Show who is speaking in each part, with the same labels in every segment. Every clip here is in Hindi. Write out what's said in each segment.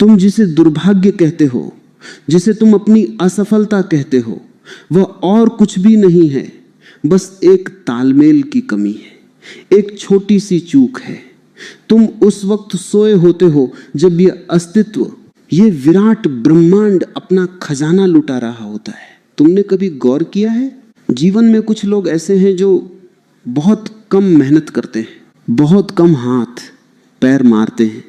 Speaker 1: तुम जिसे दुर्भाग्य कहते हो, जिसे तुम अपनी असफलता कहते हो, वह और कुछ भी नहीं है, बस एक तालमेल की कमी है, एक छोटी सी चूक है। तुम उस वक्त सोए होते हो जब यह अस्तित्व, ये विराट ब्रह्मांड अपना खजाना लुटा रहा होता है। तुमने कभी गौर किया है? जीवन में कुछ लोग ऐसे हैं जो बहुत कम मेहनत करते हैं, बहुत कम हाथ पैर मारते हैं,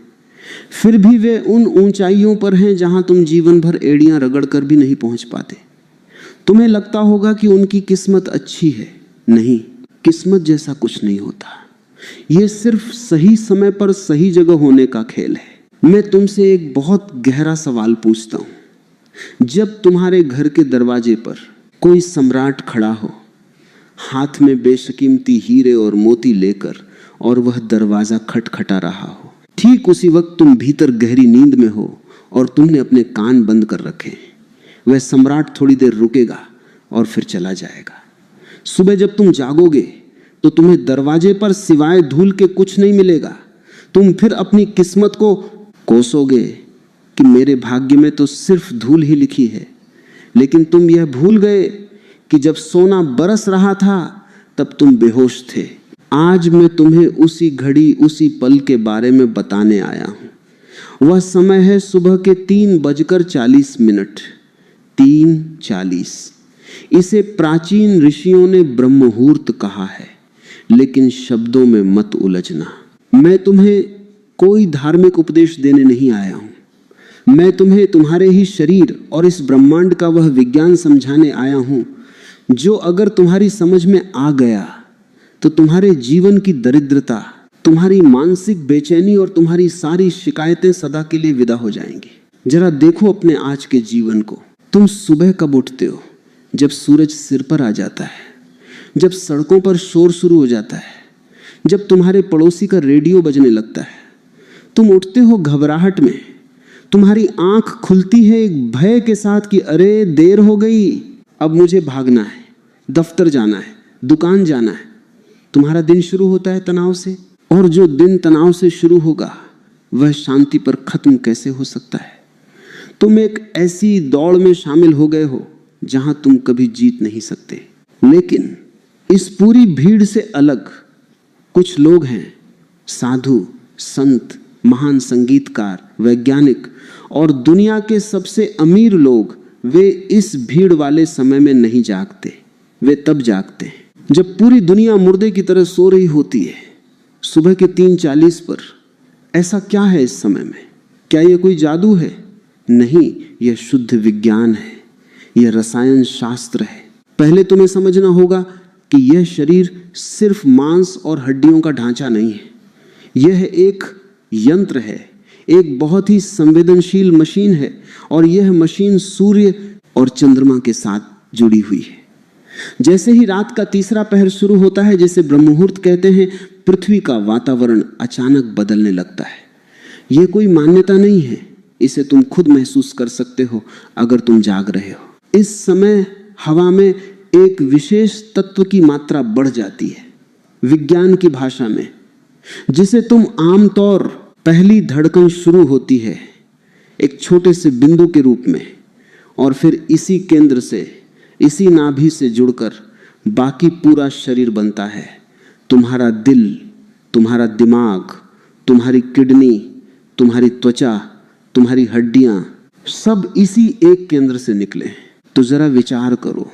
Speaker 1: फिर भी वे उन ऊंचाइयों पर हैं जहां तुम जीवन भर एड़ियां रगड़ कर भी नहीं पहुंच पाते। तुम्हें लगता होगा कि उनकी किस्मत अच्छी है। नहीं, किस्मत जैसा कुछ नहीं होता। यह सिर्फ सही समय पर सही जगह होने का खेल है। मैं तुमसे एक बहुत गहरा सवाल पूछता हूं। जब तुम्हारे घर के दरवाजे पर कोई सम्राट खड़ा हो, हाथ में बेशकीमती हीरे और मोती लेकर, और वह दरवाजा खटखटा रहा हो, ठीक उसी वक्त तुम भीतर गहरी नींद में हो और तुमने अपने कान बंद कर रखे। वह सम्राट थोड़ी देर रुकेगा और फिर चला जाएगा। सुबह जब तुम जागोगे तो तुम्हें दरवाजे पर सिवाय धूल के कुछ नहीं मिलेगा। तुम फिर अपनी किस्मत को कोसोगे कि मेरे भाग्य में तो सिर्फ धूल ही लिखी है। लेकिन तुम यह भूल गए कि जब सोना बरस रहा था तब तुम बेहोश थे। आज मैं तुम्हें उसी घड़ी, उसी पल के बारे में बताने आया हूं। वह समय है सुबह के 3:40। 3:40। इसे प्राचीन ऋषियों ने ब्रह्म मुहूर्त कहा है, लेकिन शब्दों में मत उलझना। मैं तुम्हें कोई धार्मिक उपदेश देने नहीं आया हूं। मैं तुम्हें तुम्हारे ही शरीर और इस ब्रह्मांड का वह विज्ञान समझाने आया हूं जो अगर तुम्हारी समझ में आ गया तो तुम्हारे जीवन की दरिद्रता, तुम्हारी मानसिक बेचैनी और तुम्हारी सारी शिकायतें सदा के लिए विदा हो जाएंगी। जरा देखो अपने आज के जीवन को। तुम सुबह कब उठते हो? जब सूरज सिर पर आ जाता है, जब सड़कों पर शोर शुरू हो जाता है, जब तुम्हारे पड़ोसी का रेडियो बजने लगता है। तुम उठते हो घबराहट में, तुम्हारी आंख खुलती है एक भय के साथ कि अरे देर हो गई, अब मुझे भागना है, दफ्तर जाना है, दुकान जाना है। तुम्हारा दिन शुरू होता है तनाव से, और जो दिन तनाव से शुरू होगा वह शांति पर खत्म कैसे हो सकता है? तुम एक ऐसी दौड़ में शामिल हो गए हो जहां तुम कभी जीत नहीं सकते। लेकिन इस पूरी भीड़ से अलग कुछ लोग हैं, साधु, संत, महान संगीतकार, वैज्ञानिक और दुनिया के सबसे अमीर लोग। वे इस भीड़ वाले समय में नहीं जागते। वे तब जागते हैं जब पूरी दुनिया मुर्दे की तरह सो रही होती है। सुबह के 3:40 पर। ऐसा क्या है इस समय में? क्या यह कोई जादू है? नहीं, यह शुद्ध विज्ञान है, यह रसायन शास्त्र है। पहले तुम्हें समझना होगा कि यह शरीर सिर्फ मांस और हड्डियों का ढांचा नहीं है। यह एक यंत्र है, एक बहुत ही संवेदनशील मशीन है, और यह मशीन सूर्य और चंद्रमा के साथ जुड़ी हुई है। जैसे ही रात का तीसरा पहर शुरू होता है, जिसे ब्रह्म मुहूर्त कहते हैं, पृथ्वी का वातावरण अचानक बदलने लगता है। यह कोई मान्यता नहीं है, इसे तुम खुद महसूस कर सकते हो अगर तुम जाग रहे हो। इस समय हवा में एक विशेष तत्व की मात्रा बढ़ जाती है, विज्ञान की भाषा में, जिसे तुम आमतौर पहली धड़कन शुरू होती है एक छोटे से बिंदु के रूप में, और फिर इसी केंद्र से, इसी नाभि से जुड़कर बाकी पूरा शरीर बनता है। तुम्हारा दिल, तुम्हारा दिमाग, तुम्हारी किडनी, तुम्हारी त्वचा, तुम्हारी हड्डियां, सब इसी एक केंद्र से निकले। तो जरा विचार करो,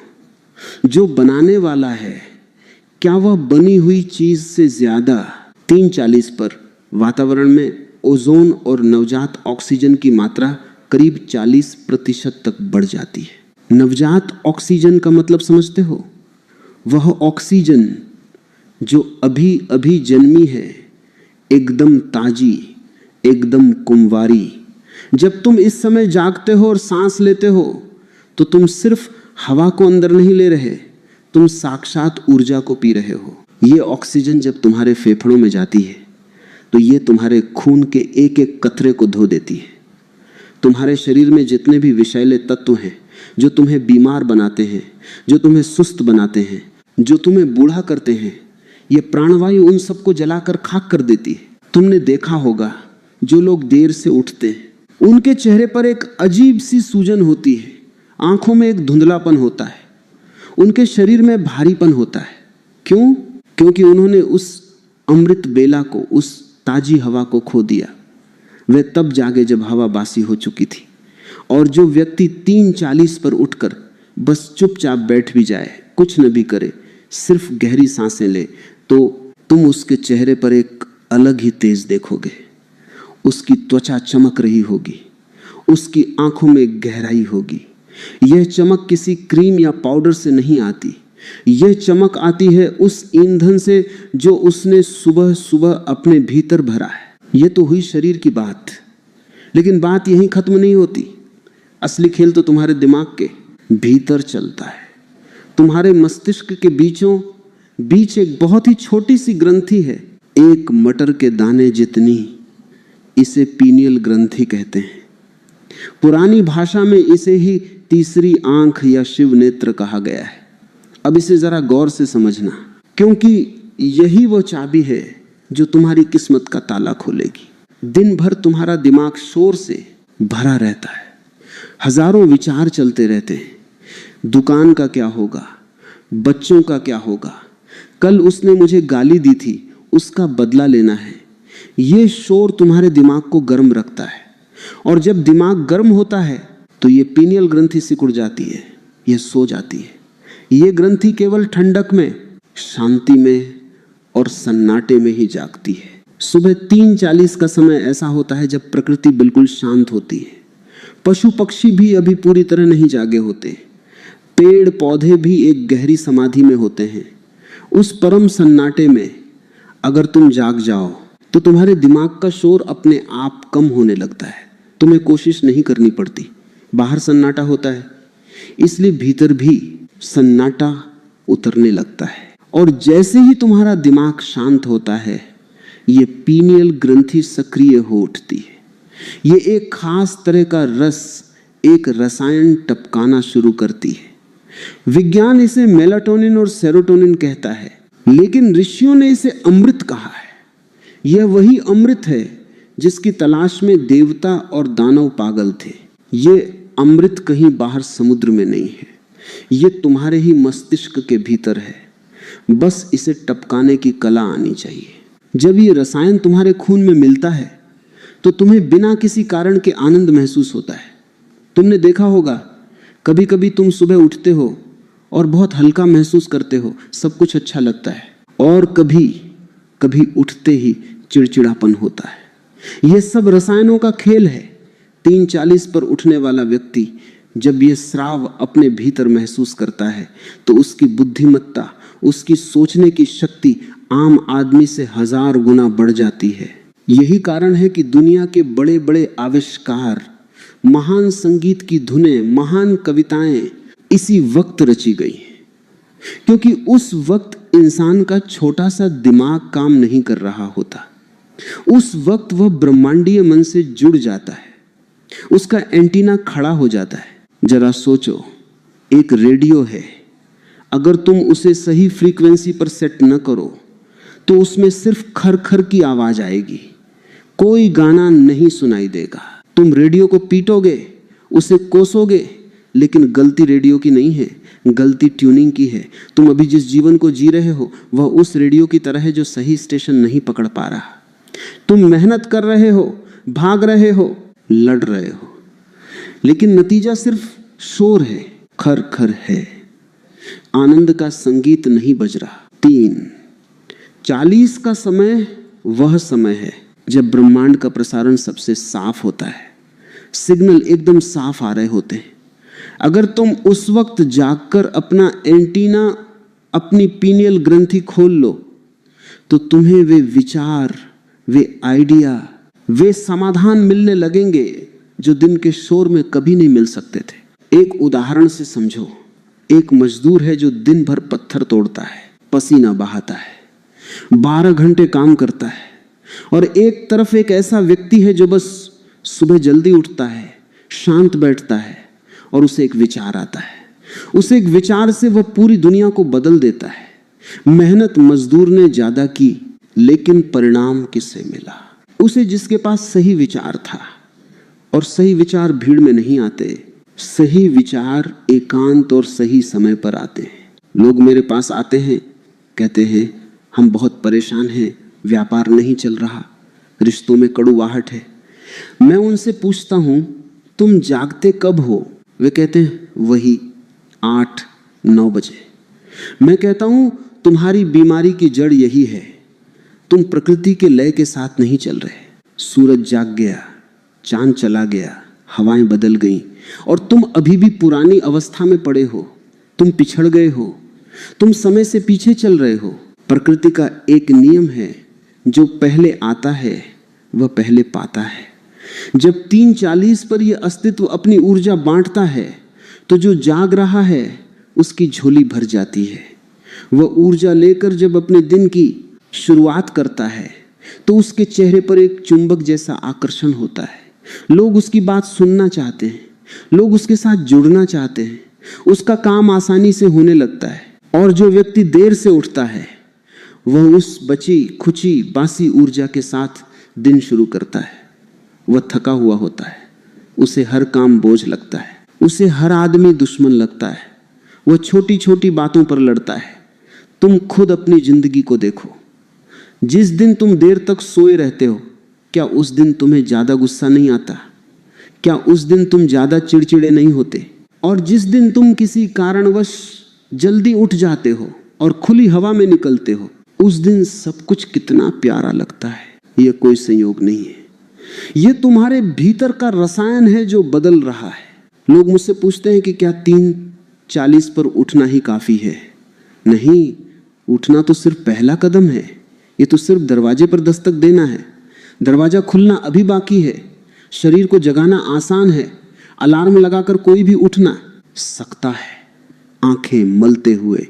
Speaker 1: जो बनाने वाला है, क्या वह बनी हुई चीज से ज्यादा 3:40 पर वातावरण में ओजोन और नवजात ऑक्सीजन की मात्रा करीब 40% तक बढ़ जाती है। नवजात ऑक्सीजन का मतलब समझते हो? वह ऑक्सीजन जो अभी अभी जन्मी है, एकदम ताजी, एकदम कुंवारी। जब तुम इस समय जागते हो और सांस लेते हो तो तुम सिर्फ हवा को अंदर नहीं ले रहे, तुम साक्षात ऊर्जा को पी रहे हो। ये ऑक्सीजन जब तुम्हारे फेफड़ों में जाती है तो ये तुम्हारे खून के एक एक कतरे को धो देती है। तुम्हारे शरीर में जितने भी विषैले तत्व हैं जो तुम्हें बीमार बनाते हैं, जो तुम्हें सुस्त बनाते हैं, जो तुम्हें बूढ़ा करते हैं, ये प्राणवायु उन सबको जलाकर खाक कर देती है। तुमने देखा होगा जो लोग देर से उठते हैं, उनके चेहरे पर एक अजीब सी सूजन होती है, आंखों में एक धुंधलापन होता है, उनके शरीर में भारीपन होता है। क्यों? क्योंकि उन्होंने उस अमृत बेला को, उस ताजी हवा को खो दिया। वे तब जागे जब हवा बासी हो चुकी थी। और जो व्यक्ति 3:40 पर उठकर बस चुपचाप बैठ भी जाए, कुछ न भी करे, सिर्फ गहरी सांसें ले, तो तुम उसके चेहरे पर एक अलग ही तेज देखोगे। उसकी त्वचा चमक रही होगी, उसकी आंखों में गहराई होगी। यह चमक किसी क्रीम या पाउडर से नहीं आती, यह चमक आती है उस ईंधन से जो उसने सुबह सुबह अपने भीतर भरा है। यह तो हुई शरीर की बात, लेकिन बात यहीं खत्म नहीं होती। असली खेल तो तुम्हारे दिमाग के भीतर चलता है। तुम्हारे मस्तिष्क के बीचों बीच एक बहुत ही छोटी सी ग्रंथि है, एक मटर के दाने जितनी। इसे पीनियल ग्रंथि कहते हैं। पुरानी भाषा में इसे ही तीसरी आंख या शिव नेत्र कहा गया है। अब इसे जरा गौर से समझना, क्योंकि यही वो चाबी है जो तुम्हारी किस्मत का ताला खोलेगी। दिन भर तुम्हारा दिमाग शोर से भरा रहता है, हजारों विचार चलते रहते हैं। दुकान का क्या होगा, बच्चों का क्या होगा, कल उसने मुझे गाली दी थी, उसका बदला लेना है। ये शोर तुम्हारे दिमाग को गर्म रखता है, और जब दिमाग गर्म होता है तो ये पीनियल ग्रंथि सिकुड़ जाती है, यह सो जाती है। ये ग्रंथि केवल ठंडक में, शांति में और सन्नाटे में ही जागती है। सुबह 3:40 का समय ऐसा होता है जब प्रकृति बिल्कुल शांत होती है। पशु पक्षी भी अभी पूरी तरह नहीं जागे होते, पेड़ पौधे भी एक गहरी समाधि में होते हैं। उस परम सन्नाटे में अगर तुम जाग जाओ तो तुम्हारे दिमाग का शोर अपने आप कम होने लगता है। तुम्हें कोशिश नहीं करनी पड़ती। बाहर सन्नाटा होता है, इसलिए भीतर भी सन्नाटा उतरने लगता है। और जैसे ही तुम्हारा दिमाग शांत होता है, ये पीनियल ग्रंथि सक्रिय हो उठती है। ये एक खास तरह का रस, एक रसायन टपकाना शुरू करती है। विज्ञान इसे मेलाटोनिन और सेरोटोनिन कहता है, लेकिन ऋषियों ने इसे अमृत कहा है। यह वही अमृत है जिसकी तलाश में देवता और दानव पागल थे। ये अमृत कहीं बाहर समुद्र में नहीं है, ये तुम्हारे ही मस्तिष्क के भीतर है। बस इसे टपकाने की कला आनी चाहिए। जब ये रसायन तुम्हारे खून में मिलता है तो तुम्हें बिना किसी कारण के आनंद महसूस होता है। तुमने देखा होगा, कभी कभी तुम सुबह उठते हो और बहुत हल्का महसूस करते हो, सब कुछ अच्छा लगता है, और कभी कभी उठते ही चिड़चिड़ापन होता है। यह सब रसायनों का खेल है। 3:40 पर उठने वाला व्यक्ति जब यह स्राव अपने भीतर महसूस करता है तो उसकी बुद्धिमत्ता, उसकी सोचने की शक्ति आम आदमी से 1000 गुना बढ़ जाती है। यही कारण है कि दुनिया के बड़े बड़े आविष्कार, महान संगीत की धुनें, महान कविताएं इसी वक्त रची गई हैं, क्योंकि उस वक्त इंसान का छोटा सा दिमाग काम नहीं कर रहा होता। उस वक्त वह ब्रह्मांडीय मन से जुड़ जाता है, उसका एंटीना खड़ा हो जाता है। जरा सोचो, एक रेडियो है, अगर तुम उसे सही फ्रीक्वेंसी पर सेट न करो तो उसमें सिर्फ खर-खर की आवाज आएगी, कोई गाना नहीं सुनाई देगा। तुम रेडियो को पीटोगे, उसे कोसोगे, लेकिन गलती रेडियो की नहीं है, गलती ट्यूनिंग की है। तुम अभी जिस जीवन को जी रहे हो वह उस रेडियो की तरह है जो सही स्टेशन नहीं पकड़ पा रहा। तुम मेहनत कर रहे हो, भाग रहे हो, लड़ रहे हो, लेकिन नतीजा सिर्फ शोर है, खर-खर है, आनंद का संगीत नहीं बज रहा। 3:40 का समय वह समय है जब ब्रह्मांड का प्रसारण सबसे साफ होता है, सिग्नल एकदम साफ आ रहे होते हैं। अगर तुम उस वक्त जागकर अपना एंटीना, अपनी पीनियल ग्रंथि खोल लो तो तुम्हें वे विचार, वे आइडिया, वे समाधान मिलने लगेंगे जो दिन के शोर में कभी नहीं मिल सकते थे। एक उदाहरण से समझो, एक मजदूर है जो दिन भर पत्थर तोड़ता है, पसीना बहाता है, 12 घंटे काम करता है, और एक तरफ एक ऐसा व्यक्ति है जो बस सुबह जल्दी उठता है, शांत बैठता है, और उसे एक विचार आता है। उसे एक विचार से वह पूरी दुनिया को बदल देता है। मेहनत मजदूर ने ज्यादा की, लेकिन परिणाम किससे मिला? उसे जिसके पास सही विचार था, और सही विचार भीड़ में नहीं आते। सही विचार एकांत और सही समय पर आते हैं। लोग मेरे पास आते हैं, कहते हैं हम बहुत परेशान हैं, व्यापार नहीं चल रहा, रिश्तों में कड़ुवाहट है। मैं उनसे पूछता हूं तुम जागते कब हो? वे कहते हैं वही 8-9 बजे। मैं कहता हूं तुम्हारी बीमारी की जड़ यही है, तुम प्रकृति के लय के साथ नहीं चल रहे। सूरज जाग गया, चांद चला गया, हवाएं बदल गईं और तुम अभी भी पुरानी अवस्था में पड़े हो। तुम पिछड़ गए हो, तुम समय से पीछे चल रहे हो। प्रकृति का एक नियम है, जो पहले आता है वह पहले पाता है। जब 3:40 पर यह अस्तित्व अपनी ऊर्जा बांटता है तो जो जाग रहा है उसकी झोली भर जाती है। वह ऊर्जा लेकर जब अपने दिन की शुरुआत करता है तो उसके चेहरे पर एक चुंबक जैसा आकर्षण होता है। लोग उसकी बात सुनना चाहते हैं, लोग उसके साथ जुड़ना चाहते हैं, उसका काम आसानी से होने लगता है। और जो व्यक्ति देर से उठता है वह उस बची खुची बासी ऊर्जा के साथ दिन शुरू करता है। वह थका हुआ होता है, उसे हर काम बोझ लगता है, उसे हर आदमी दुश्मन लगता है, वह छोटी छोटी बातों पर लड़ता है। तुम खुद अपनी जिंदगी को देखो। जिस दिन तुम देर तक सोए रहते हो, क्या उस दिन तुम्हें ज्यादा गुस्सा नहीं आता? क्या उस दिन तुम ज्यादा चिड़चिड़े नहीं होते? और जिस दिन तुम किसी कारणवश जल्दी उठ जाते हो और खुली हवा में निकलते हो, उस दिन सब कुछ कितना प्यारा लगता है। यह कोई संयोग नहीं है, यह तुम्हारे भीतर का रसायन है जो बदल रहा है। लोग मुझसे पूछते हैं कि क्या 3:40 पर उठना ही काफी है? नहीं, उठना तो सिर्फ पहला कदम है। ये तो सिर्फ दरवाजे पर दस्तक देना है। दरवाजा खुलना अभी बाकी है। शरीर को जगाना आसान है। अलार्म लगाकर कोई भी उठना सकता है। आंखें मलते हुए,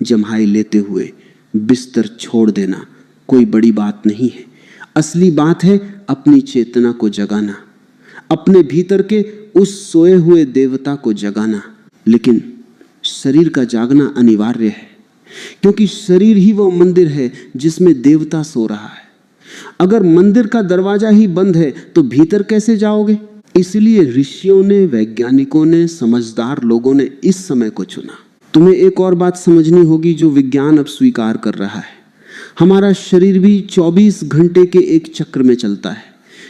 Speaker 1: जम्हाई लेते हुए बिस्तर छोड़ देना कोई बड़ी बात नहीं है। असली बात है अपनी चेतना को जगाना, अपने भीतर के उस सोए हुए देवता को जगाना। लेकिन शरीर का जागना अनिवार्य है, क्योंकि शरीर ही वो मंदिर है जिसमें देवता सो रहा है। अगर मंदिर का दरवाजा ही बंद है तो भीतर कैसे जाओगे? इसलिए ऋषियों ने, वैज्ञानिकों ने, समझदार लोगों ने इस समय को चुना। तुम्हें एक और बात समझनी होगी जो विज्ञान अब स्वीकार कर रहा है। हमारा शरीर भी 24 घंटे के एक चक्र में चलता है।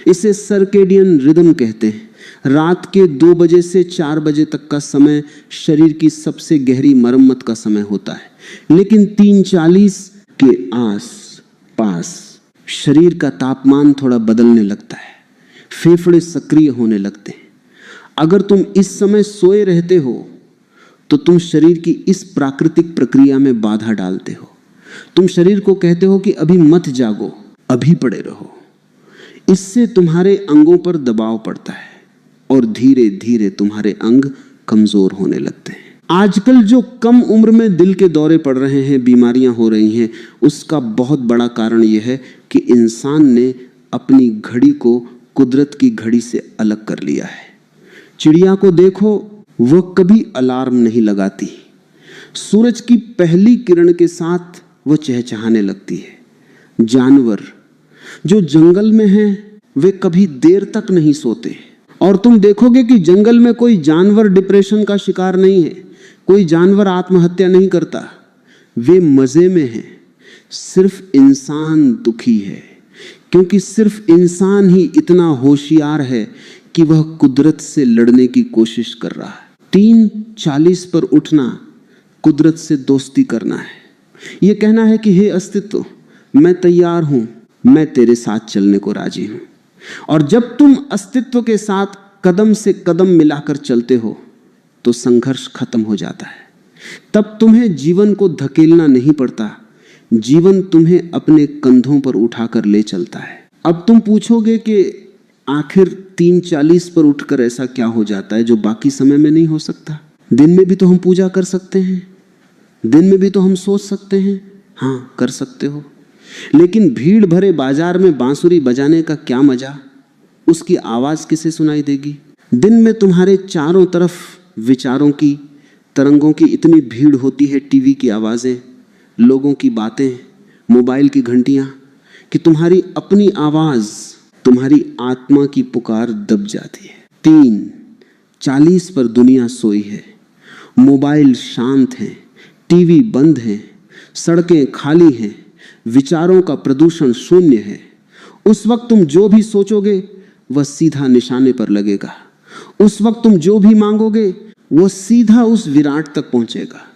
Speaker 1: इसे सर्केडियन रिदम कहते हैं। रात के 2 बजे से 4 बजे तक का समय शरीर की सबसे गहरी मरम्मत का समय होता है। लेकिन 3:40 के आस पास शरीर का तापमान थोड़ा बदलने लगता है, फेफड़े सक्रिय होने लगते हैं। अगर तुम इस समय सोए रहते हो तो तुम शरीर की इस प्राकृतिक प्रक्रिया में बाधा डालते हो। तुम शरीर को कहते हो कि अभी मत जागो, अभी पड़े रहो। इससे तुम्हारे अंगों पर दबाव पड़ता है और धीरे धीरे तुम्हारे अंग कमजोर होने लगते हैं। आजकल जो कम उम्र में दिल के दौरे पड़ रहे हैं, बीमारियां हो रही हैं, उसका बहुत बड़ा कारण यह है कि इंसान ने अपनी घड़ी को कुदरत की घड़ी से अलग कर लिया है। चिड़िया को देखो, वह कभी अलार्म नहीं लगाती। सूरज की पहली किरण के साथ वह चहचहाने लगती है। जानवर जो जंगल में हैं, वे कभी देर तक नहीं सोते। और तुम देखोगे कि जंगल में कोई जानवर डिप्रेशन का शिकार नहीं है, कोई जानवर आत्महत्या नहीं करता। वे मजे में हैं। सिर्फ इंसान दुखी है, क्योंकि सिर्फ इंसान ही इतना होशियार है कि वह कुदरत से लड़ने की कोशिश कर रहा है। 3:40 पर उठना कुदरत से दोस्ती करना है। यह कहना है कि हे अस्तित्व, मैं तैयार हूं, मैं तेरे साथ चलने को राजी हूं। और जब तुम अस्तित्व के साथ कदम से कदम मिलाकर चलते हो तो संघर्ष खत्म हो जाता है। तब तुम्हें जीवन को धकेलना नहीं पड़ता, जीवन तुम्हें अपने कंधों पर उठाकर ले चलता है। अब तुम पूछोगे कि आखिर 3:40 पर उठकर ऐसा क्या हो जाता है जो बाकी समय में नहीं हो सकता? दिन में भी तो हम पूजा कर सकते हैं, दिन में भी तो हम सोच सकते हैं। हाँ, कर सकते हो, लेकिन भीड़ भरे बाजार में बांसुरी बजाने का क्या मजा? उसकी आवाज किसे सुनाई देगी? दिन में तुम्हारे चारों तरफ विचारों की, तरंगों की इतनी भीड़ होती है, टीवी की आवाजें, लोगों की बातें, मोबाइल की घंटियां, कि तुम्हारी अपनी आवाज तुम्हारी आत्मा की पुकार दब जाती है। 3:40 पर दुनिया सोई है, मोबाइल शांत हैं, टीवी बंद हैं, सड़कें खाली हैं, विचारों का प्रदूषण शून्य है। उस वक्त तुम जो भी सोचोगे वह सीधा निशाने पर लगेगा। उस वक्त तुम जो भी मांगोगे वो सीधा उस विराट तक पहुंचेगा।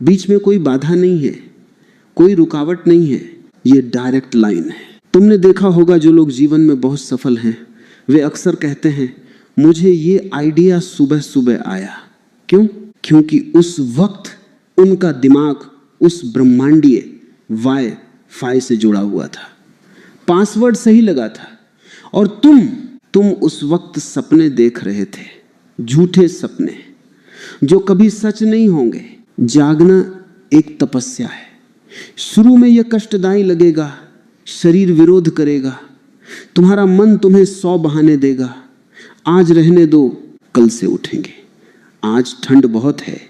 Speaker 1: बीच में कोई बाधा नहीं है, कोई रुकावट नहीं है, ये डायरेक्ट लाइन है। तुमने देखा होगा जो लोग जीवन में बहुत सफल हैं वे अक्सर कहते हैं मुझे ये आइडिया सुबह सुबह आया। क्यों? क्योंकि उस वक्त उनका दिमाग उस ब्रह्मांडीय वाई-फाई से जुड़ा हुआ था, पासवर्ड सही लगा था। और तुम उस वक्त सपने देख रहे थे, झूठे सपने जो कभी सच नहीं होंगे। जागना एक तपस्या है। शुरू में यह कष्टदायी लगेगा, शरीर विरोध करेगा, तुम्हारा मन तुम्हें 100 बहाने देगा। आज रहने दो, कल से उठेंगे। आज ठंड बहुत है,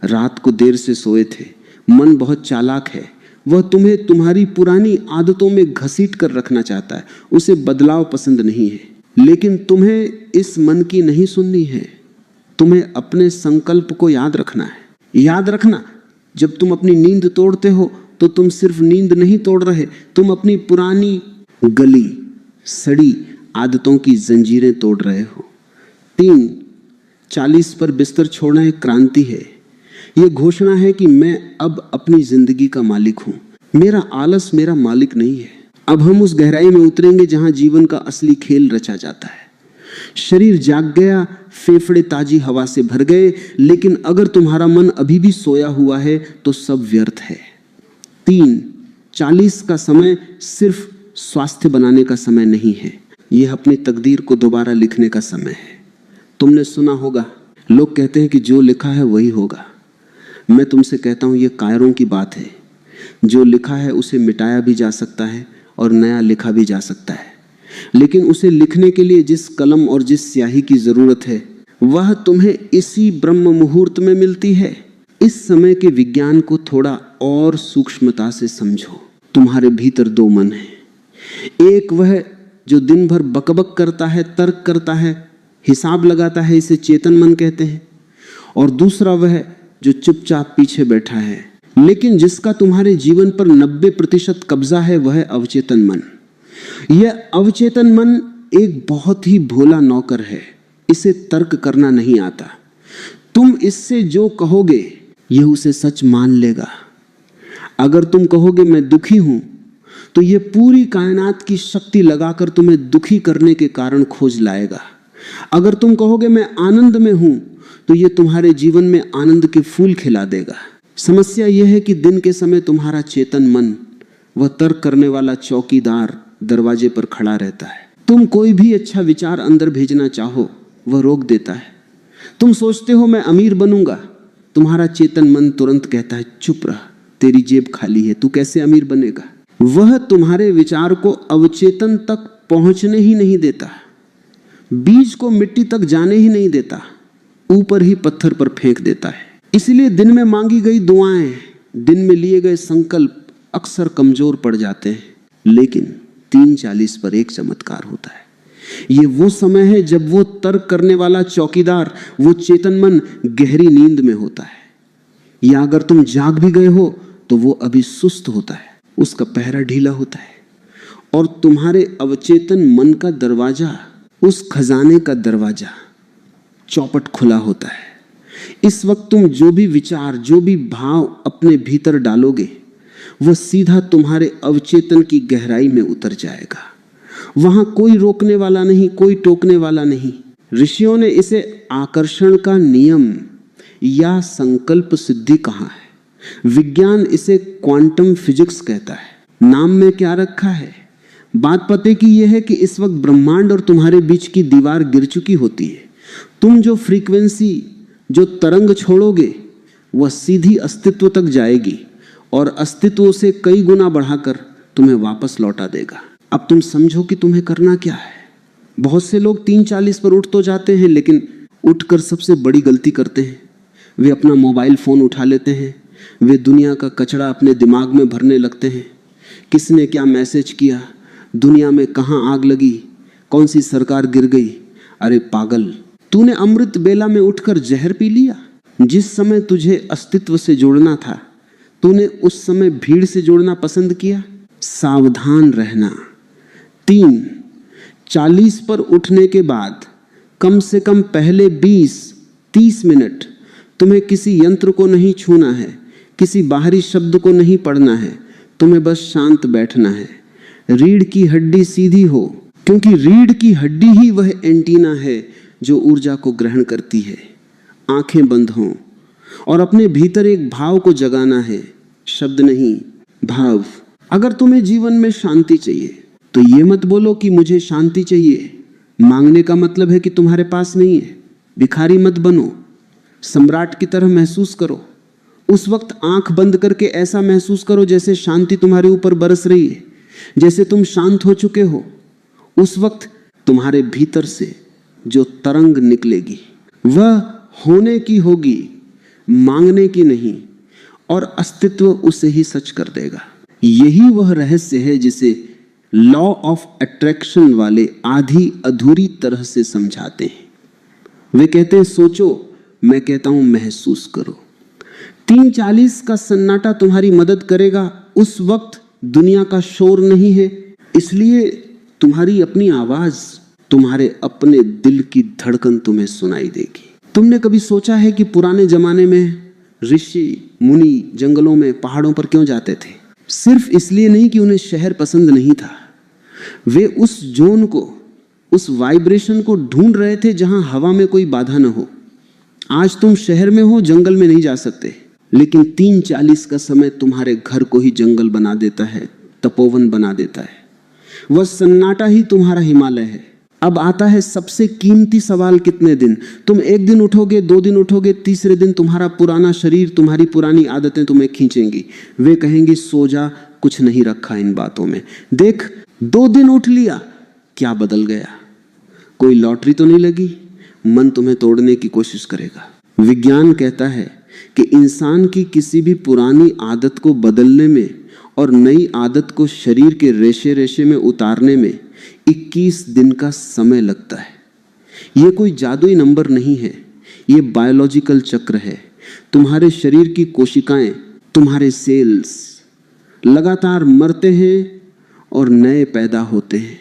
Speaker 1: रात को देर से सोए थे, मन बहुत चालाक है, वह तुम्हें तुम्हारी पुरानी आदतों में घसीट कर रखना चाहता है, उसे बदलाव पसंद नहीं है। लेकिन तुम्हें इस मन की नहीं सुननी है, तुम्हें अपने संकल्प को याद रखना है। याद रखना, जब तुम अपनी नींद तोड़ते हो तो तुम सिर्फ नींद नहीं तोड़ रहे, तुम अपनी पुरानी गली सड़ी आदतों की जंजीरें तोड़ रहे हो। 3:40 पर बिस्तर छोड़ना एक क्रांति है। यह घोषणा है कि मैं अब अपनी जिंदगी का मालिक हूं, मेरा आलस मेरा मालिक नहीं है। अब हम उस गहराई में उतरेंगे जहां जीवन का असली खेल रचा जाता है। शरीर जाग गया, फेफड़े ताजी हवा से भर गए, लेकिन अगर तुम्हारा मन अभी भी सोया हुआ है तो सब व्यर्थ है। 3:40 का समय सिर्फ स्वास्थ्य बनाने का समय नहीं है, यह अपनी तकदीर को दोबारा लिखने का समय है। तुमने सुना होगा, लोग कहते हैं कि जो लिखा है वही होगा। मैं तुमसे कहता हूं, यह कायरों की बात है। जो लिखा है उसे मिटाया भी जा सकता है और नया लिखा भी जा सकता है, लेकिन उसे लिखने के लिए जिस कलम और जिस स्याही की जरूरत है वह तुम्हें इसी ब्रह्म मुहूर्त में मिलती है। इस समय के विज्ञान को थोड़ा और सूक्ष्मता से समझो। तुम्हारे भीतर 2 मन हैं, एक वह जो दिन भर बकबक करता है, तर्क करता है, हिसाब लगाता है, इसे चेतन मन कहते हैं, और दूसरा वह जो चुपचाप पीछे बैठा है लेकिन जिसका तुम्हारे जीवन पर 90% कब्जा है, वह अवचेतन मन। यह अवचेतन मन एक बहुत ही भोला नौकर है, इसे तर्क करना नहीं आता। तुम इससे जो कहोगे यह उसे सच मान लेगा। अगर तुम कहोगे मैं दुखी हूं तो यह पूरी कायनात की शक्ति लगाकर तुम्हें दुखी करने के कारण खोज लाएगा। अगर तुम कहोगे मैं आनंद में हूं तो यह तुम्हारे जीवन में आनंद के फूल खिला देगा। समस्या यह है कि दिन के समय तुम्हारा चेतन मन, वह तर्क करने वाला चौकीदार, दरवाजे पर खड़ा रहता है। तुम कोई भी अच्छा विचार अंदर भेजना चाहो वह रोक देता है। तुम सोचते हो मैं अमीर बनूंगा, तुम्हारा चेतन मन तुरंत कहता है चुप रह, तेरी जेब खाली है, तू कैसे अमीर बनेगा। वह तुम्हारे विचार को अवचेतन तक पहुंचने ही नहीं देता, बीज को मिट्टी तक जाने ही नहीं देता, ऊपर ही पत्थर पर फेंक देता है। इसलिए दिन में मांगी गई दुआएं, दिन में लिए गए संकल्प अक्सर कमजोर पड़ जाते हैं। लेकिन 3:40 पर एक चमत्कार होता है। ये वो समय है जब वो तर्क करने वाला चौकीदार, वो चेतन मन गहरी नींद में होता है, या अगर तुम जाग भी गए हो तो वो अभी सुस्त होता है, उसका पहरा ढीला होता है, और तुम्हारे अवचेतन मन का दरवाजा, उस खजाने का दरवाजा चौपट खुला होता है। इस वक्त तुम जो भी विचार, जो भी भाव अपने भीतर डालोगे वह सीधा तुम्हारे अवचेतन की गहराई में उतर जाएगा। वहां कोई रोकने वाला नहीं, कोई टोकने वाला नहीं। ऋषियों ने इसे आकर्षण का नियम या संकल्प सिद्धि कहा है। विज्ञान इसे क्वांटम फिजिक्स कहता है। नाम में क्या रखा है? बात पते की यह है कि इस वक्त ब्रह्मांड और तुम्हारे बीच की दीवार गिर चुकी होती है। तुम जो फ्रीक्वेंसी, जो तरंग छोड़ोगे वह सीधी अस्तित्व तक जाएगी और अस्तित्व से कई गुना बढ़ाकर तुम्हें वापस लौटा देगा। अब तुम समझो कि तुम्हें करना क्या है। बहुत से लोग 3:40 पर उठ तो जाते हैं, लेकिन उठकर सबसे बड़ी गलती करते हैं। वे अपना मोबाइल फ़ोन उठा लेते हैं, वे दुनिया का कचरा अपने दिमाग में भरने लगते हैं। किसने क्या मैसेज किया, दुनिया में कहाँ आग लगी, कौन सी सरकार गिर गई, अरे पागल, तूने अमृत बेला में उठकर जहर पी लिया। जिस समय तुझे अस्तित्व से जोड़ना था, तूने उस समय भीड़ से जोड़ना पसंद किया। सावधान रहना। 3, 40 पर उठने के बाद कम से कम पहले 20-30 मिनट तुम्हें किसी यंत्र को नहीं छूना है, किसी बाहरी शब्द को नहीं पढ़ना है, तुम्हें बस शांत बैठना है। रीढ़ की हड्डी सीधी हो, क्योंकि रीढ़ की हड्डी ही वह एंटीना है जो ऊर्जा को ग्रहण करती है। आंखें बंद हों और अपने भीतर एक भाव को जगाना है, शब्द नहीं, भाव। अगर तुम्हें जीवन में शांति चाहिए तो ये मत बोलो कि मुझे शांति चाहिए। मांगने का मतलब है कि तुम्हारे पास नहीं है। भिखारी मत बनो, सम्राट की तरह महसूस करो। उस वक्त आंख बंद करके ऐसा महसूस करो जैसे शांति तुम्हारे ऊपर बरस रही है, जैसे तुम शांत हो चुके हो। उस वक्त तुम्हारे भीतर से जो तरंग निकलेगी वह होने की होगी, मांगने की नहीं, और अस्तित्व उसे ही सच कर देगा। यही वह रहस्य है जिसे लॉ ऑफ अट्रैक्शन वाले आधी अधूरी तरह से समझाते हैं। वे कहते हैं सोचो, मैं कहता हूं महसूस करो। 3:40 का सन्नाटा तुम्हारी मदद करेगा। उस वक्त दुनिया का शोर नहीं है, इसलिए तुम्हारी अपनी आवाज, तुम्हारे अपने दिल की धड़कन तुम्हें सुनाई देगी। तुमने कभी सोचा है कि पुराने जमाने में ऋषि मुनि जंगलों में, पहाड़ों पर क्यों जाते थे? सिर्फ इसलिए नहीं कि उन्हें शहर पसंद नहीं था, वे उस जोन को, उस वाइब्रेशन को ढूंढ रहे थे जहां हवा में कोई बाधा न हो। आज तुम शहर में हो, जंगल में नहीं जा सकते, लेकिन 3:40 का समय तुम्हारे घर को ही जंगल बना देता है, तपोवन बना देता है। वह सन्नाटा ही तुम्हारा हिमालय है। अब आता है सबसे कीमती सवाल, कितने दिन? तुम एक दिन उठोगे, 2 दिन उठोगे, तीसरे दिन तुम्हारा पुराना शरीर, तुम्हारी पुरानी आदतें तुम्हें खींचेंगी। वे कहेंगी सो जा, कुछ नहीं रखा इन बातों में। देख, 2 दिन उठ लिया, क्या बदल गया? कोई लॉटरी तो नहीं लगी? मन तुम्हें तोड़ने की कोशिश करेगा। विज्ञान कहता है कि इंसान की किसी भी पुरानी आदत को बदलने में और नई आदत को शरीर के रेशे रेशे में उतारने में 21 दिन का समय लगता है। यह कोई जादुई नंबर नहीं है, यह बायोलॉजिकल चक्र है। तुम्हारे शरीर की कोशिकाएं, तुम्हारे सेल्स लगातार मरते हैं और नए पैदा होते हैं।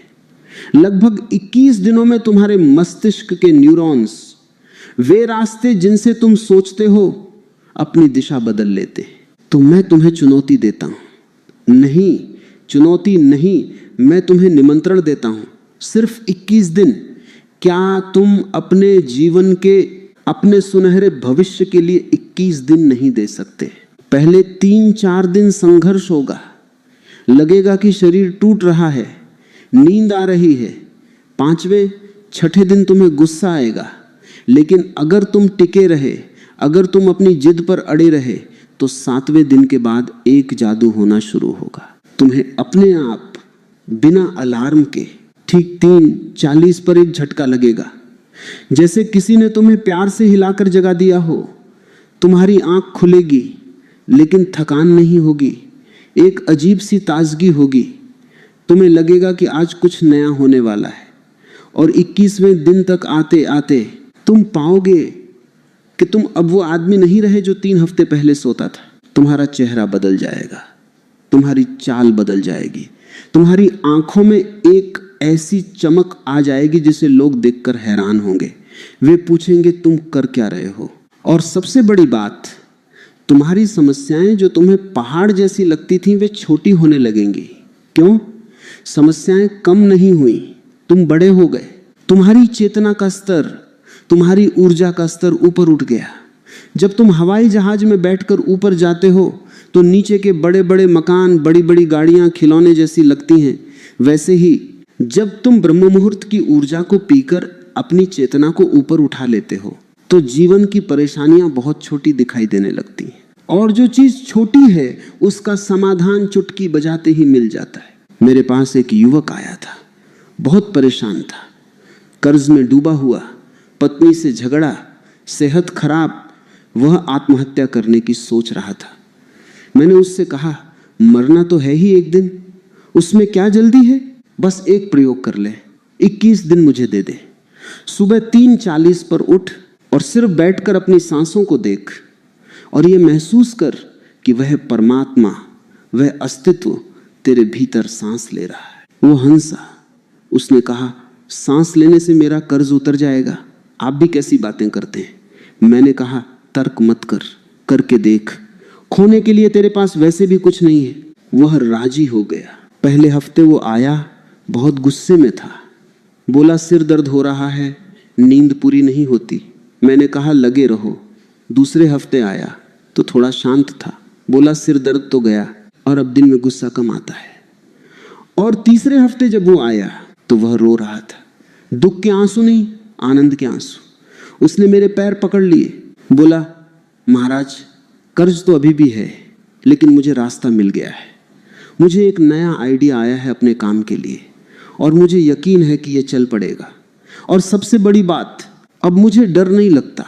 Speaker 1: लगभग 21 दिनों में तुम्हारे मस्तिष्क के न्यूरॉन्स, वे रास्ते जिनसे तुम सोचते हो, अपनी दिशा बदल लेते हैं। तो मैं तुम्हें चुनौती देता हूं, नहीं, चुनौती नहीं, मैं तुम्हें निमंत्रण देता हूं। सिर्फ 21 दिन। क्या तुम अपने जीवन के, अपने सुनहरे भविष्य के लिए 21 दिन नहीं दे सकते? पहले 3-4 दिन संघर्ष होगा, लगेगा कि शरीर टूट रहा है, नींद आ रही है। 5वें 6ठे दिन तुम्हें गुस्सा आएगा, लेकिन अगर तुम टिके रहे, अगर तुम अपनी जिद पर अड़े रहे, तो 7वें दिन के बाद एक जादू होना शुरू होगा। तुम्हें अपने आप बिना अलार्म के ठीक 3:40 पर एक झटका लगेगा, जैसे किसी ने तुम्हें प्यार से हिलाकर जगा दिया हो। तुम्हारी आंख खुलेगी, लेकिन थकान नहीं होगी, एक अजीब सी ताजगी होगी। तुम्हें लगेगा कि आज कुछ नया होने वाला है। और 21वें दिन तक आते आते तुम पाओगे कि तुम अब वो आदमी नहीं रहे जो 3 हफ्ते पहले सोता था। तुम्हारा चेहरा बदल जाएगा, तुम्हारी चाल बदल जाएगी, तुम्हारी आंखों में एक ऐसी चमक आ जाएगी जिसे लोग देखकर हैरान होंगे। वे पूछेंगे तुम कर क्या रहे हो? और सबसे बड़ी बात, तुम्हारी समस्याएं जो तुम्हें पहाड़ जैसी लगती थीं, वे छोटी होने लगेंगी। क्यों? समस्याएं कम नहीं हुई, तुम बड़े हो गए। तुम्हारी चेतना का स्तर, तुम्हारी ऊर्जा का स्तर ऊपर उठ गया। जब तुम हवाई जहाज में बैठकर ऊपर जाते हो तो नीचे के बड़े बड़े मकान, बड़ी बड़ी गाड़ियां खिलौने जैसी लगती हैं। वैसे ही जब तुम ब्रह्म मुहूर्त की ऊर्जा को पीकर अपनी चेतना को ऊपर उठा लेते हो तो जीवन की परेशानियां बहुत छोटी दिखाई देने लगती हैं, और जो चीज छोटी है उसका समाधान चुटकी बजाते ही मिल जाता है। मेरे पास एक युवक आया था, बहुत परेशान था, कर्ज में डूबा हुआ, पत्नी से झगड़ा, सेहत खराब, वह आत्महत्या करने की सोच रहा था। मैंने उससे कहा, मरना तो है ही एक दिन, उसमें क्या जल्दी है, बस एक प्रयोग कर ले, 21 दिन मुझे दे दे। सुबह 3:40 पर उठ और सिर्फ बैठकर अपनी सांसों को देख और ये महसूस कर कि वह परमात्मा, वह अस्तित्व तेरे भीतर सांस ले रहा है। वो हंसा, उसने कहा, सांस लेने से मेरा कर्ज उतर जाएगा? आप भी कैसी बातें करते हैं। मैंने कहा, तर्क मत कर, करके देख, खोने के लिए तेरे पास वैसे भी कुछ नहीं है। वह राजी हो गया। पहले हफ्ते वो आया, बहुत गुस्से में था। बोला, सिर दर्द हो रहा है, नींद पूरी नहीं होती। मैंने कहा, लगे रहो। दूसरे हफ्ते आया तो थोड़ा शांत था। बोला, सिर दर्द तो गया और अब दिन में गुस्सा कम आता है। और तीसरे हफ्ते जब वो आया तो वह रो रहा था, दुख के आंसू नहीं, आनंद के आंसू। उसने मेरे पैर पकड़ लिए। बोला, महाराज, कर्ज तो अभी भी है, लेकिन मुझे रास्ता मिल गया है। मुझे एक नया आइडिया आया है अपने काम के लिए और मुझे यकीन है कि यह चल पड़ेगा। और सबसे बड़ी बात, अब मुझे डर नहीं लगता।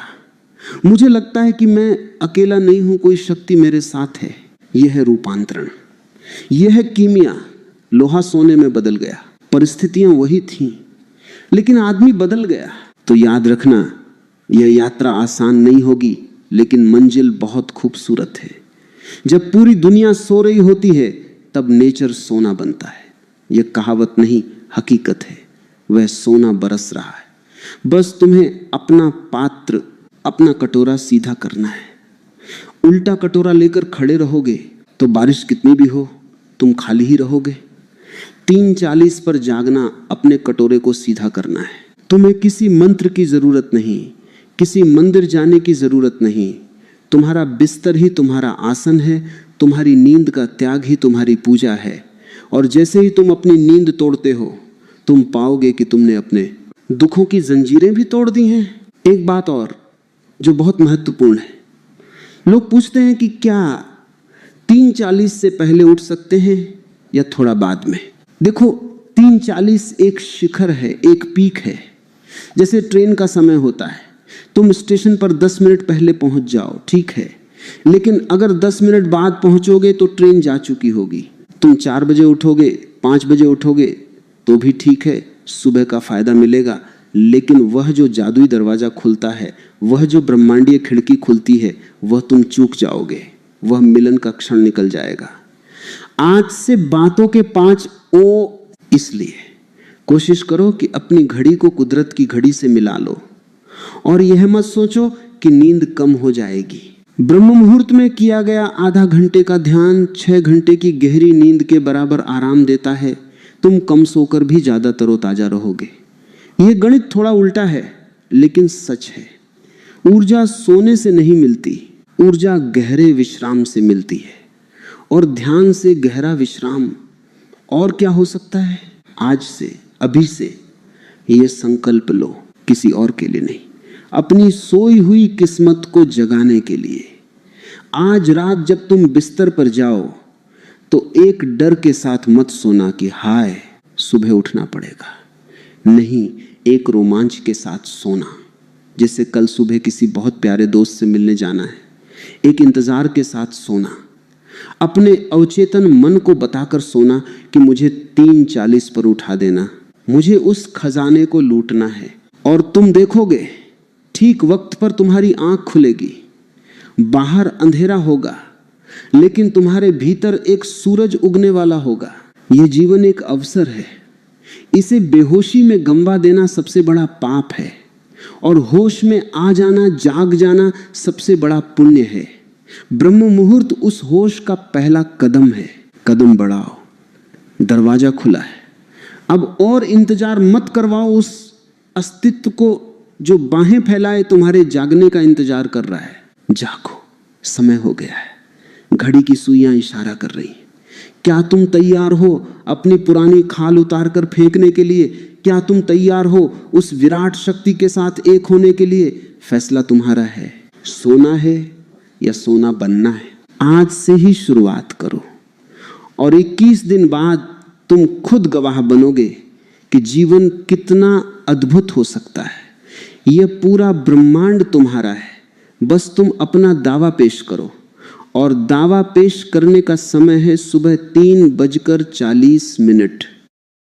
Speaker 1: मुझे लगता है कि मैं अकेला नहीं हूं, कोई शक्ति मेरे साथ है। यह है रूपांतरण, यह है कीमिया। लोहा सोने में बदल गया, परिस्थितियां वही थीं, लेकिन आदमी बदल गया। तो याद रखना, यह यात्रा आसान नहीं होगी, लेकिन मंजिल बहुत खूबसूरत है। जब पूरी दुनिया सो रही होती है तब नेचर सोना बनता है। यह कहावत नहीं, हकीकत है। वह सोना बरस रहा है। बस तुम्हें अपना पात्र, अपना कटोरा सीधा करना है। उल्टा कटोरा लेकर खड़े रहोगे तो बारिश कितनी भी हो तुम खाली ही रहोगे। 3:40 पर जागना, अपने कटोरे को सीधा करना है। तुम्हें किसी मंत्र की जरूरत नहीं, किसी मंदिर जाने की जरूरत नहीं। तुम्हारा बिस्तर ही तुम्हारा आसन है, तुम्हारी नींद का त्याग ही तुम्हारी पूजा है। और जैसे ही तुम अपनी नींद तोड़ते हो, तुम पाओगे कि तुमने अपने दुखों की जंजीरें भी तोड़ दी हैं। एक बात और जो बहुत महत्वपूर्ण है, लोग पूछते हैं कि क्या 3:40 से पहले उठ सकते हैं या थोड़ा बाद में। देखो, 3:40 एक शिखर है, एक पीक है। जैसे ट्रेन का समय होता है, तुम स्टेशन पर 10 मिनट पहले पहुंच जाओ, ठीक है, लेकिन अगर 10 मिनट बाद पहुंचोगे तो ट्रेन जा चुकी होगी। तुम 4 बजे उठोगे, 5 बजे उठोगे तो भी ठीक है, सुबह का फायदा मिलेगा। लेकिन वह जो जादुई दरवाजा खुलता है, वह जो ब्रह्मांडीय खिड़की खुलती है, वह तुम चूक जाओगे। वह मिलन का क्षण निकल जाएगा। आज से बातों के 5 ओ, इसलिए कोशिश करो कि अपनी घड़ी को कुदरत की घड़ी से मिला लो और यह मत सोचो कि नींद कम हो जाएगी। ब्रह्म मुहूर्त में किया गया आधा घंटे का ध्यान 6 घंटे की गहरी नींद के बराबर आराम देता है। तुम कम सोकर भी ज्यादा तरोताजा रहोगे। यह गणित थोड़ा उल्टा है, लेकिन सच है। ऊर्जा सोने से नहीं मिलती, ऊर्जा गहरे विश्राम से मिलती है। और ध्यान से गहरा विश्राम और क्या हो सकता है। आज से, अभी से यह संकल्प लो, किसी और के लिए नहीं, अपनी सोई हुई किस्मत को जगाने के लिए। आज रात जब तुम बिस्तर पर जाओ तो एक डर के साथ मत सोना कि हाय सुबह उठना पड़ेगा। नहीं, एक रोमांच के साथ सोना, जैसे कल सुबह किसी बहुत प्यारे दोस्त से मिलने जाना है। एक इंतजार के साथ सोना, अपने अवचेतन मन को बताकर सोना कि मुझे 3:40 पर उठा देना, मुझे उस खजाने को लूटना है। और तुम देखोगे ठीक वक्त पर तुम्हारी आंख खुलेगी। बाहर अंधेरा होगा, लेकिन तुम्हारे भीतर एक सूरज उगने वाला होगा। यह जीवन एक अवसर है। इसे बेहोशी में गंवा देना सबसे बड़ा पाप है और होश में आ जाना, जाग जाना सबसे बड़ा पुण्य है। ब्रह्म मुहूर्त उस होश का पहला कदम है। कदम बढ़ाओ, दरवाजा खुला है। अब और इंतजार मत करवाओ उस अस्तित्व को जो बाहें फैलाए तुम्हारे जागने का इंतजार कर रहा है। जागो, समय हो गया है। घड़ी की सुइयां इशारा कर रही। क्या तुम तैयार हो अपनी पुरानी खाल उतार कर फेंकने के लिए? क्या तुम तैयार हो उस विराट शक्ति के साथ एक होने के लिए? फैसला तुम्हारा है। सोना है या सोना बनना है। आज से ही शुरुआत करो और 21 दिन बाद तुम खुद गवाह बनोगे कि जीवन कितना अद्भुत हो सकता है। यह पूरा ब्रह्मांड तुम्हारा है, बस तुम अपना दावा पेश करो। और दावा पेश करने का समय है सुबह 3:40